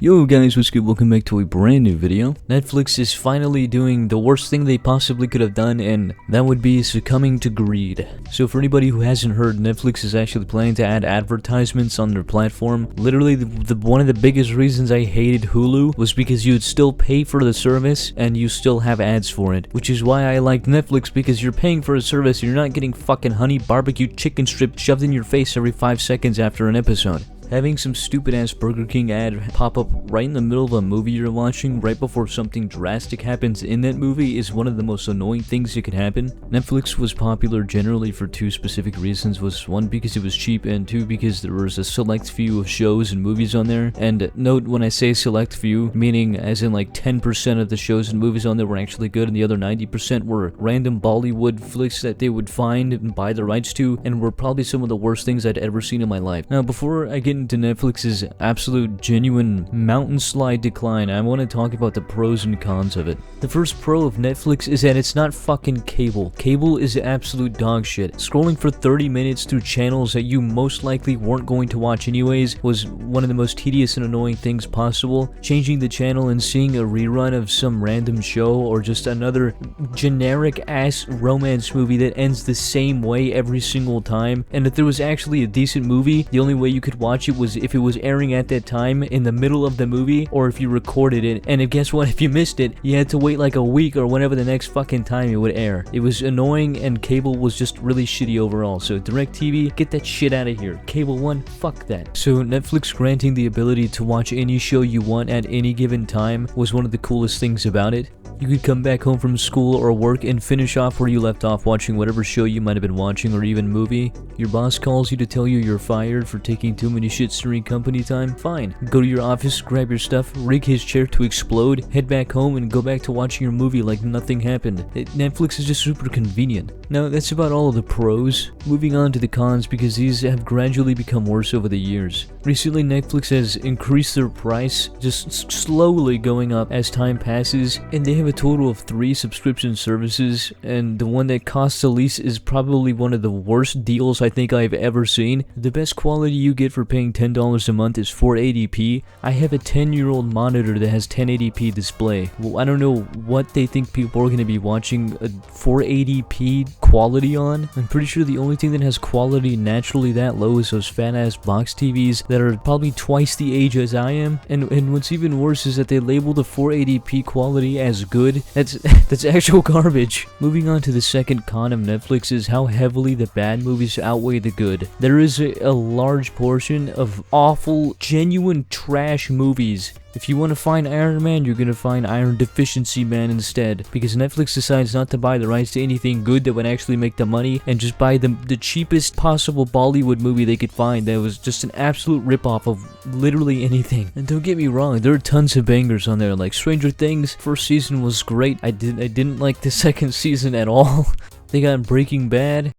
Yo guys, what's good? Welcome back to a brand new video. Netflix is finally doing the worst thing they possibly could have done, and that would be succumbing to greed. So for anybody who hasn't heard, Netflix is actually planning to add advertisements on their platform. Literally, one of the biggest reasons I hated Hulu was because you'd still pay for the service and you still have ads for it. Which is why I liked Netflix, because you're paying for a service and you're not getting fucking honey barbecue chicken strip shoved in your face every 5 seconds after an episode. Having some stupid-ass Burger King ad pop up right in the middle of a movie you're watching right before something drastic happens in that movie is one of the most annoying things that could happen. Netflix was popular generally for two specific reasons. One, because it was cheap, and two, because there was a select few of shows and movies on there. And note, when I say select few, meaning as in like 10% of the shows and movies on there were actually good and the other 90% were random Bollywood flicks that they would find and buy the rights to, and were probably some of the worst things I'd ever seen in my life. Now, before I get into Netflix's absolute genuine mountain slide decline, I want to talk about the pros and cons of it. The first pro of Netflix is that it's not fucking cable. Cable is absolute dog shit. Scrolling for 30 minutes through channels that you most likely weren't going to watch anyways was one of the most tedious and annoying things possible. Changing the channel and seeing a rerun of some random show or just another generic ass romance movie that ends the same way every single time. And if there was actually a decent movie, the only way you could watch it was if it was airing at that time in the middle of the movie, or if you recorded it. And guess what? If you missed it, you had to wait like a week or whenever the next fucking time it would air. It was annoying, and cable was just really shitty overall. So DirecTV, get that shit out of here. Cable One, fuck that. So Netflix granting the ability to watch any show you want at any given time was one of the coolest things about it. You could come back home from school or work and finish off where you left off watching whatever show you might have been watching, or even movie. Your boss calls you to tell you you're fired for taking too many shits during company time? Fine. Go to your office, grab your stuff, rig his chair to explode, head back home, and go back to watching your movie like nothing happened. Netflix is just super convenient. Now, that's about all of the pros. Moving on to the cons, because these have gradually become worse over the years. Recently, Netflix has increased their price, just slowly going up as time passes, and they have a total of 3 subscription services, and the one that costs the least is probably one of the worst deals I think I've ever seen. The best quality you get for paying $10 a month is 480p. I have a 10-year-old monitor that has 1080p display. Well, I don't know what they think people are going to be watching a 480p quality on. I'm pretty sure the only thing that has quality naturally that low is those fat-ass box TVs that are probably twice the age as I am. And what's even worse is that they label the 480p quality as good. That's actual garbage. Moving on to the second con of Netflix is how heavily the bad movies outweigh the good. There is a large portion of awful, genuine trash movies. If you want to find Iron Man, you're gonna find Iron Deficiency Man instead, because Netflix decides not to buy the rights to anything good that would actually make the money, and just buy the cheapest possible Bollywood movie they could find that was just an absolute ripoff of literally anything. And don't get me wrong, there are tons of bangers on there, like Stranger Things. First season was great. I didn't like the second season at all. They got Breaking Bad.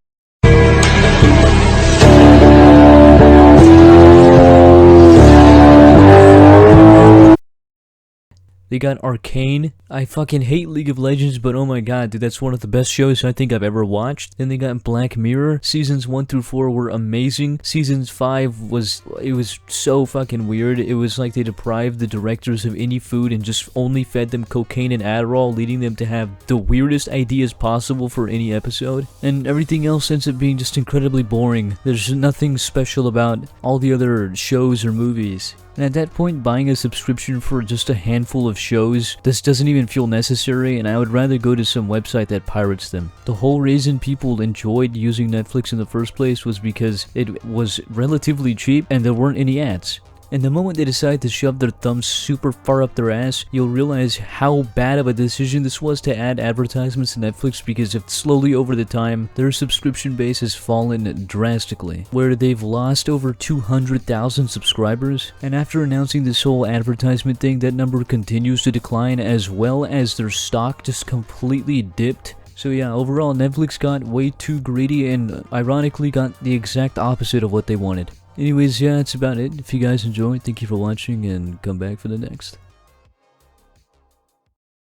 They got Arcane. I fucking hate League of Legends, but oh my god, dude, that's one of the best shows I think I've ever watched. Then they got Black Mirror. Seasons 1 through 4 were amazing. Seasons 5 was so fucking weird. It was like they deprived the directors of any food and just only fed them cocaine and Adderall, leading them to have the weirdest ideas possible for any episode. And everything else ends up being just incredibly boring. There's nothing special about all the other shows or movies. And at that point, buying a subscription for just a handful of shows, this doesn't even feel necessary, and I would rather go to some website that pirates them. The whole reason people enjoyed using Netflix in the first place was because it was relatively cheap and there weren't any ads. And the moment they decide to shove their thumbs super far up their ass, you'll realize how bad of a decision this was to add advertisements to Netflix, because if slowly over the time, their subscription base has fallen drastically, where they've lost over 200,000 subscribers. And after announcing this whole advertisement thing, that number continues to decline, as well as their stock just completely dipped. So yeah, overall Netflix got way too greedy and ironically got the exact opposite of what they wanted. Anyways, yeah, that's about it. If you guys enjoyed, thank you for watching, and come back for the next.